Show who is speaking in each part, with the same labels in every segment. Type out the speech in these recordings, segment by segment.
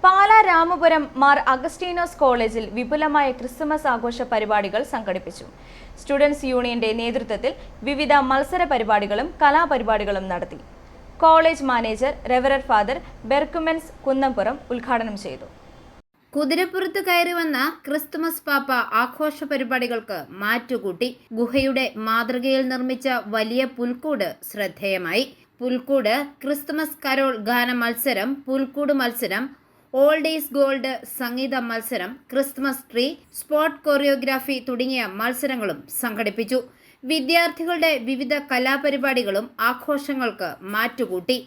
Speaker 1: പാലാ രാമപുരം മാർ അഗസ്റ്റീനോസ് കോളേജിൽ വിപുലമായ ക്രിസ്തുമസ് ആഘോഷ പരിപാടികൾ സംഘടിപ്പിച്ചു. സ്റ്റുഡൻസ് യൂണിയന്റെ നേതൃത്വത്തിൽ വിവിധ മത്സര പരിപാടികളും കലാപരിപാടികളും നടത്തി. College manager റെവറർ father Berchmans Kunnampuram ഉദ്ഘാടനം ചെയ്തു.
Speaker 2: കുതിരപ്പുറത്ത് കയറി വന്ന ക്രിസ്തുമസ് പാപ്പ ആഘോഷ പരിപാടികൾക്ക് മാറ്റുകൂട്ടി. ഗുഹയുടെ മാതൃകയിൽ നിർമ്മിച്ച വലിയ പുൽക്കൂട് ശ്രദ്ധേയമായി. പുൽക്കൂട്, ക്രിസ്തുമസ് കരോൾ ഗാന മത്സരം, പുൽക്കൂട് മത്സരം, ഓൾഡ് ഈസ് ഗോൾഡ് സംഗീത മത്സരം, ക്രിസ്തുമസ് ട്രീ, സ്പോട്ട് കൊറിയോഗ്രാഫി തുടങ്ങിയ മത്സരങ്ങളും സംഘടിപ്പിച്ചു. വിദ്യാർത്ഥികളുടെ വിവിധ കലാപരിപാടികളും ആഘോഷങ്ങൾക്ക് മാറ്റുകൂട്ടി.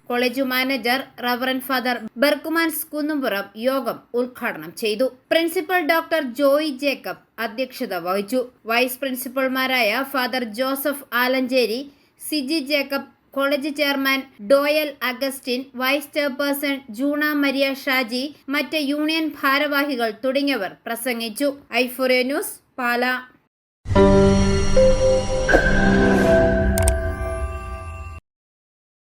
Speaker 2: College manager reverend father Berchmans Kunnampuram യോഗം ഉദ്ഘാടനം ചെയ്തു. പ്രിൻസിപ്പൽ ഡോക്ടർ ജോയി ജേക്കബ് അധ്യക്ഷത വഹിച്ചു. വൈസ് പ്രിൻസിപ്പൽമാരായ father Joseph Alanchery, Siji Jacob, college chairman Doyal Augustine, vice chairperson Juna Maria Shaji, മറ്റ് യൂണിയൻ ഭാരവാഹികൾ തുടങ്ങിയവർ പ്രസംഗിച്ചു. Euphoria News, Pala.